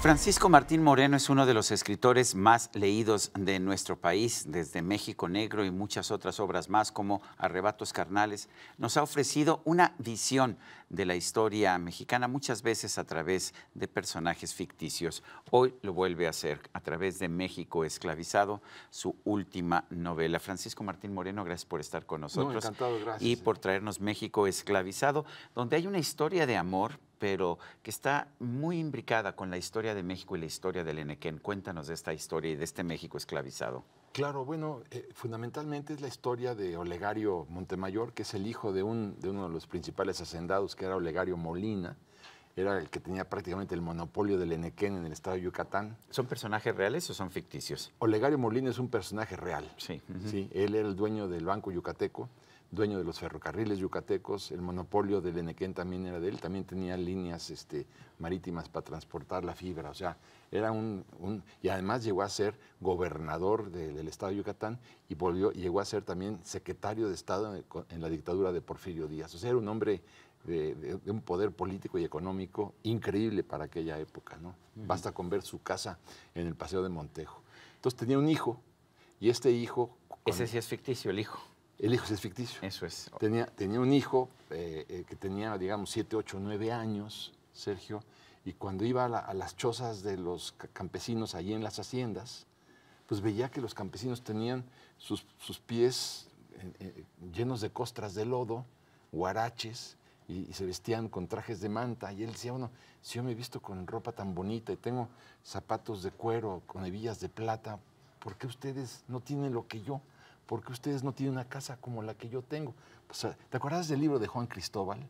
Francisco Martín Moreno es uno de los escritores más leídos de nuestro país, desde México Negro y muchas otras obras más como Arrebatos Carnales. Nos ha ofrecido una visión de la historia mexicana, muchas veces a través de personajes ficticios. Hoy lo vuelve a hacer a través de México Esclavizado, su última novela. Francisco Martín Moreno, gracias por estar con nosotros. No, encantado, gracias. Y por traernos México Esclavizado, donde hay una historia de amor, pero que está muy imbricada con la historia de México y la historia del Enequén. Cuéntanos de esta historia y de este México esclavizado. Claro, bueno, fundamentalmente es la historia de Olegario Montemayor, que es el hijo de uno de los principales hacendados, que era Olegario Molina. Era el que tenía prácticamente el monopolio del Enequén en el estado de Yucatán. ¿Son personajes reales o son ficticios? Olegario Molina es un personaje real. Sí. Sí, él era el dueño del Banco Yucateco, dueño de los ferrocarriles yucatecos, el monopolio del Enequén también era de él, también tenía líneas marítimas para transportar la fibra, o sea, era y además llegó a ser gobernador del estado de Yucatán y llegó a ser también secretario de Estado en la dictadura de Porfirio Díaz, o sea, era un hombre de un poder político y económico increíble para aquella época, ¿no? Basta con ver su casa en el Paseo de Montejo. Entonces tenía un hijo, y este hijo... Ese sí es ficticio, el hijo. El hijo sí es ficticio. Eso es. Tenía un hijo que tenía, digamos, 7, 8, 9 años, Sergio, y cuando iba a las chozas de los campesinos allí en las haciendas, pues veía que los campesinos tenían sus pies llenos de costras de lodo, huaraches, y se vestían con trajes de manta, y él decía, bueno, si yo me he visto con ropa tan bonita y tengo zapatos de cuero con hebillas de plata, ¿por qué ustedes no tienen lo que yo? ¿Por qué ustedes no tienen una casa como la que yo tengo? Pues, ¿te acuerdas del libro de Juan Cristóbal?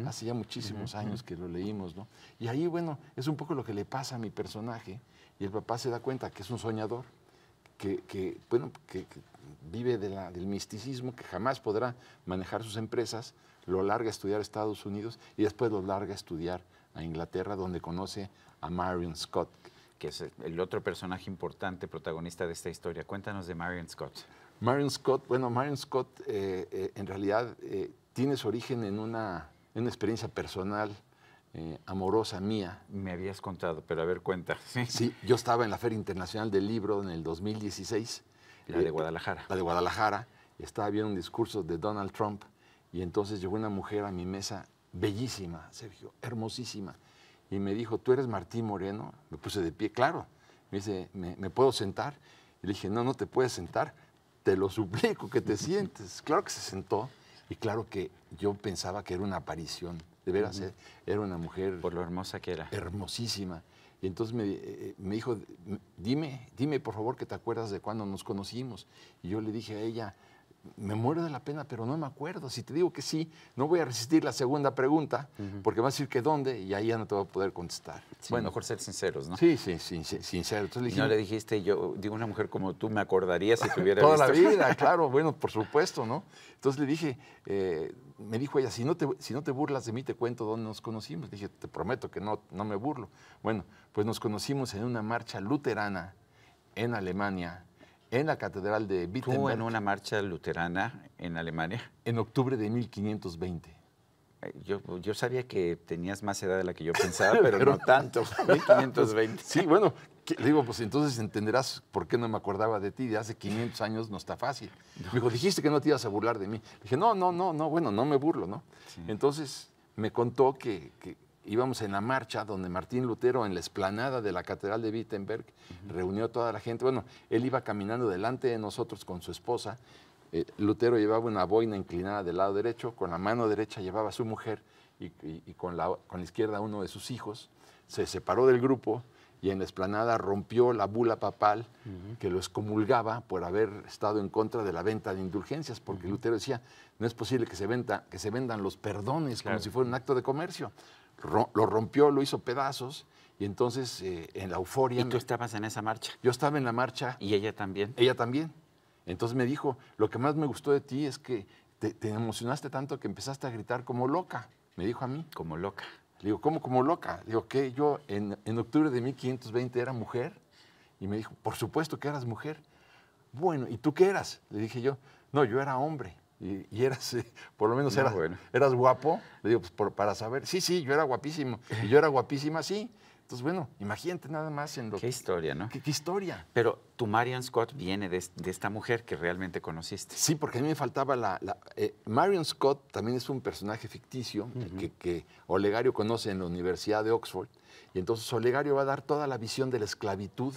Hace ya muchísimos años que lo leímos, ¿no? Y ahí, bueno, es un poco lo que le pasa a mi personaje, y el papá se da cuenta que es un soñador, que vive del misticismo, que jamás podrá manejar sus empresas, lo larga a estudiar a Estados Unidos y después lo larga a estudiar a Inglaterra, donde conoce a Marion Scott. Que es el otro personaje importante, protagonista de esta historia. Cuéntanos de Marion Scott. Marion Scott, bueno, Marion Scott en realidad tiene su origen en una experiencia personal, amorosa mía. Me habías contado, pero a ver, cuenta. Sí, yo estaba en la Feria Internacional del Libro en el 2016. La de Guadalajara. La de Guadalajara. Estaba viendo un discurso de Donald Trump y entonces llegó una mujer a mi mesa, bellísima, Sergio, hermosísima, y me dijo, ¿tú eres Martín Moreno? Me puse de pie, claro. Me dice, ¿me puedo sentar? Y le dije, no, no te puedes sentar. Te lo suplico que te sientes. Claro que se sentó y claro que yo pensaba que era una aparición. De veras, era una mujer... Por lo hermosa que era. Hermosísima. Y entonces me dijo, dime por favor que te acuerdas de cuando nos conocimos. Y yo le dije a ella, me muero de la pena, pero no me acuerdo. Si te digo que sí, no voy a resistir la segunda pregunta, porque vas a decir que dónde, y ahí ya no te voy a poder contestar. Sí, bueno, mejor ser sinceros, ¿no? Sí, sincero. Entonces le dije, no le dijiste, yo digo, una mujer como tú me acordaría si te hubiera toda visto. la vida, claro, bueno, por supuesto, ¿no? Entonces le dije, me dijo ella, si no te burlas de mí, te cuento dónde nos conocimos. Le dije, te prometo que no me burlo. Bueno, pues nos conocimos en una marcha luterana en Alemania, en la catedral de Wittenberg. ¿Tú en una marcha luterana en Alemania? En octubre de 1520. Yo sabía que tenías más edad de la que yo pensaba, pero no tanto. 1520. Sí, bueno, digo, pues entonces entenderás por qué no me acordaba de ti. De hace 500 años no está fácil. Me dijo, dijiste que no te ibas a burlar de mí. Dije, no, bueno, no me burlo, ¿no? Sí. Entonces me contó que íbamos en la marcha donde Martín Lutero, en la explanada de la catedral de Wittenberg, reunió a toda la gente. Bueno, él iba caminando delante de nosotros con su esposa. Lutero llevaba una boina inclinada del lado derecho, con la mano derecha llevaba a su mujer y con la izquierda uno de sus hijos. Se separó del grupo y en la explanada rompió la bula papal que lo excomulgaba por haber estado en contra de la venta de indulgencias, porque Lutero decía, no es posible que se vendan los perdones como si fuera un acto de comercio. Lo rompió, lo hizo pedazos, y entonces en la euforia... ¿Y tú estabas en esa marcha? Yo estaba en la marcha. ¿Y ella también? Ella también. Entonces me dijo, lo que más me gustó de ti es que te emocionaste tanto que empezaste a gritar como loca, me dijo a mí. Como loca. Le digo, ¿cómo como loca? Le digo, ¿qué? Yo en octubre de 1520 era mujer. Y me dijo, por supuesto que eras mujer. Bueno, ¿y tú qué eras? Le dije yo, no, yo era hombre. Y eras, por lo menos eras guapo. Le digo, pues para saber. Sí, yo era guapísimo. Y yo era guapísima, sí. Entonces, bueno, imagínate nada más en lo Qué historia, ¿no? ¿Qué historia? Pero tu Marion Scott viene de esta mujer que realmente conociste. Sí, porque a mí me faltaba Marion Scott también es un personaje ficticio que Olegario conoce en la Universidad de Oxford, y entonces Olegario va a dar toda la visión de la esclavitud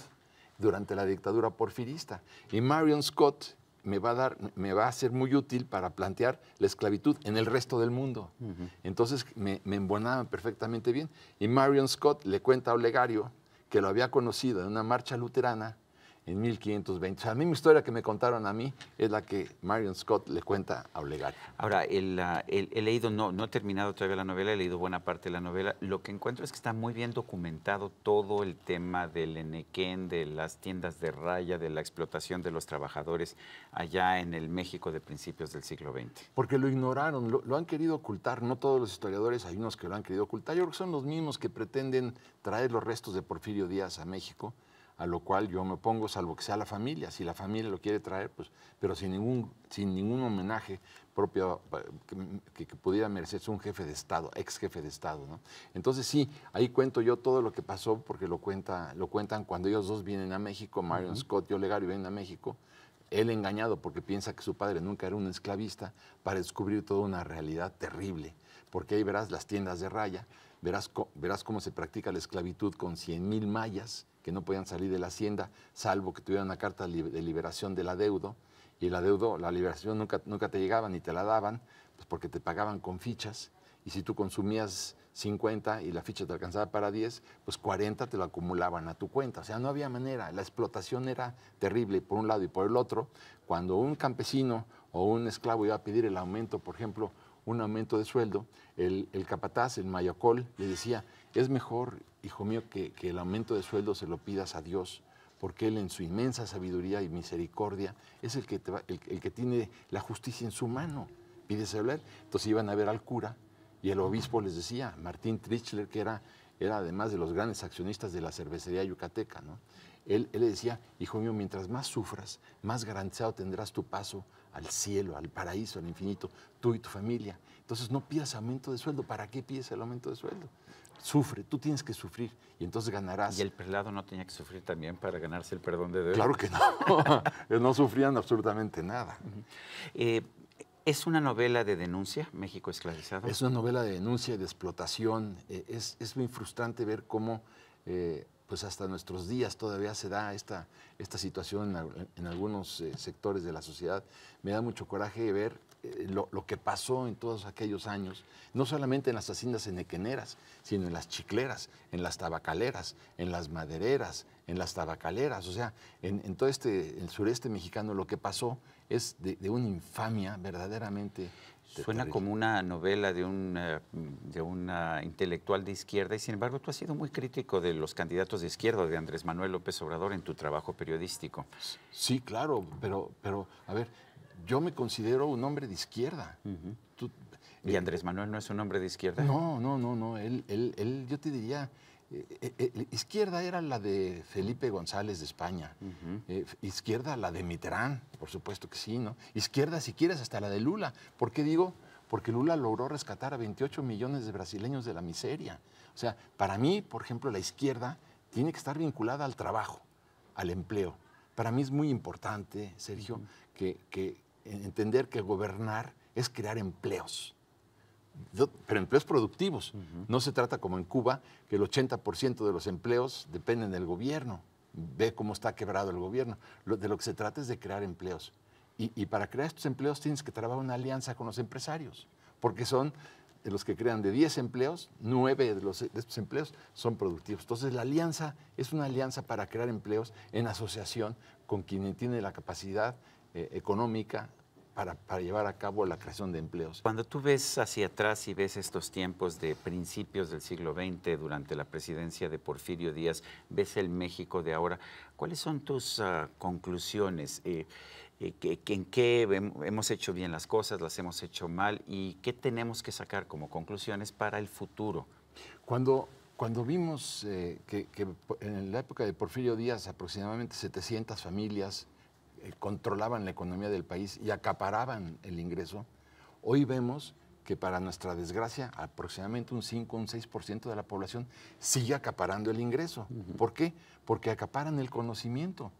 durante la dictadura porfirista. Y Marion Scott me va a ser muy útil para plantear la esclavitud en el resto del mundo. Entonces me embonaba perfectamente bien. Y Marion Scott le cuenta a Olegario que lo había conocido en una marcha luterana en 1520. O sea, la misma historia que me contaron a mí es la que Marion Scott le cuenta a Olegario. Ahora, he leído, no he terminado todavía la novela, he leído buena parte de la novela. Lo que encuentro es que está muy bien documentado todo el tema del enequén, de las tiendas de raya, de la explotación de los trabajadores allá en el México de principios del siglo XX. Porque lo ignoraron, lo han querido ocultar. No todos los historiadores, hay unos que lo han querido ocultar. Yo creo que son los mismos que pretenden traer los restos de Porfirio Díaz a México, a lo cual yo me opongo, salvo que sea la familia. Si la familia lo quiere traer, pues, pero sin ningún homenaje propio que pudiera merecerse un jefe de Estado, ex jefe de Estado, ¿no? Entonces sí, ahí cuento yo todo lo que pasó, porque lo cuentan cuando ellos dos vienen a México, Marion Scott y Olegario vienen a México, él engañado porque piensa que su padre nunca era un esclavista, para descubrir toda una realidad terrible, porque ahí verás las tiendas de raya, verás cómo se practica la esclavitud con 100,000 mayas, que no podían salir de la hacienda, salvo que tuvieran una carta de liberación del adeudo, y el adeudo, la liberación nunca te llegaba ni te la daban, pues porque te pagaban con fichas, y si tú consumías 50 y la ficha te alcanzaba para 10, pues 40 te lo acumulaban a tu cuenta. O sea, no había manera, la explotación era terrible por un lado, y por el otro, cuando un campesino o un esclavo iba a pedir el aumento, por ejemplo, un aumento de sueldo, el capataz, el mayocol, le decía, es mejor, hijo mío, que el aumento de sueldo se lo pidas a Dios, porque Él en su inmensa sabiduría y misericordia es el que tiene la justicia en su mano. Pídeselo a Él. Entonces iban a ver al cura y el obispo les decía, Martín Trichler, que era además de los grandes accionistas de la cervecería yucateca, ¿no? Él le decía, hijo mío, mientras más sufras, más garantizado tendrás tu paso al cielo, al paraíso, al infinito, tú y tu familia. Entonces no pidas aumento de sueldo. ¿Para qué pides el aumento de sueldo? Sufre, tú tienes que sufrir y entonces ganarás. ¿Y el prelado no tenía que sufrir también para ganarse el perdón de Dios? Claro que no. No sufrían absolutamente nada. ¿Es una novela de denuncia, México esclavizado? Es una novela de denuncia y de explotación. Es muy frustrante ver cómo pues hasta nuestros días todavía se da esta situación en algunos sectores de la sociedad. Me da mucho coraje ver lo que pasó en todos aquellos años, no solamente en las haciendas enequeneras, sino en las chicleras, en las tabacaleras, en las madereras, en las tabacaleras. O sea, en todo el sureste mexicano lo que pasó es de una infamia verdaderamente. Suena como una novela de una intelectual de izquierda, y sin embargo tú has sido muy crítico de los candidatos de izquierda, de Andrés Manuel López Obrador, en tu trabajo periodístico. Sí, claro, pero a ver, yo me considero un hombre de izquierda. ¿Y Andrés Manuel no es un hombre de izquierda? No. Él yo te diría, izquierda era la de Felipe González de España, izquierda la de Mitterrand, por supuesto que sí, ¿no? Izquierda, si quieres, hasta la de Lula. ¿Por qué digo? Porque Lula logró rescatar a 28 millones de brasileños de la miseria. O sea, para mí, por ejemplo, la izquierda tiene que estar vinculada al trabajo, al empleo. Para mí es muy importante, Sergio, que entender que gobernar es crear empleos. Pero empleos productivos. No se trata como en Cuba, que el 80% de los empleos dependen del gobierno. Ve cómo está quebrado el gobierno. De lo que se trata es de crear empleos. Y para crear estos empleos tienes que trabajar una alianza con los empresarios, porque son de los que crean de 10 empleos, 9 de estos empleos son productivos. Entonces la alianza es una alianza para crear empleos en asociación con quien tiene la capacidad económica para llevar a cabo la creación de empleos. Cuando tú ves hacia atrás y ves estos tiempos de principios del siglo XX, durante la presidencia de Porfirio Díaz, ves el México de ahora, ¿cuáles son tus conclusiones? ¿En qué hemos hecho bien las cosas, las hemos hecho mal, y qué tenemos que sacar como conclusiones para el futuro? Cuando vimos que en la época de Porfirio Díaz aproximadamente 700 familias controlaban la economía del país y acaparaban el ingreso, hoy vemos que para nuestra desgracia aproximadamente un 5 o un 6% de la población sigue acaparando el ingreso. ¿Por qué? Porque acaparan el conocimiento.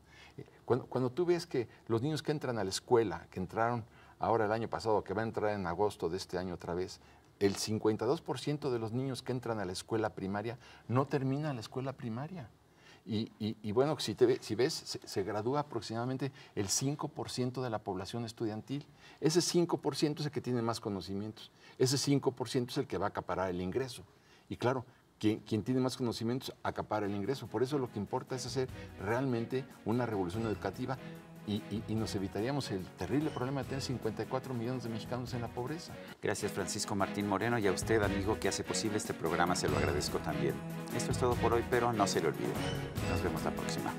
Cuando tú ves que los niños que entran a la escuela, que entraron ahora el año pasado, que va a entrar en agosto de este año otra vez, el 52% de los niños que entran a la escuela primaria no terminan la escuela primaria. Y bueno, si ves, se gradúa aproximadamente el 5% de la población estudiantil. Ese 5% es el que tiene más conocimientos. Ese 5% es el que va a acaparar el ingreso. Y claro, quien tiene más conocimientos acapara el ingreso. Por eso lo que importa es hacer realmente una revolución educativa y nos evitaríamos el terrible problema de tener 54 millones de mexicanos en la pobreza. Gracias, Francisco Martín Moreno, y a usted, amigo, que hace posible este programa, se lo agradezco también. Esto es todo por hoy, pero no se le olvide. Nos vemos la próxima.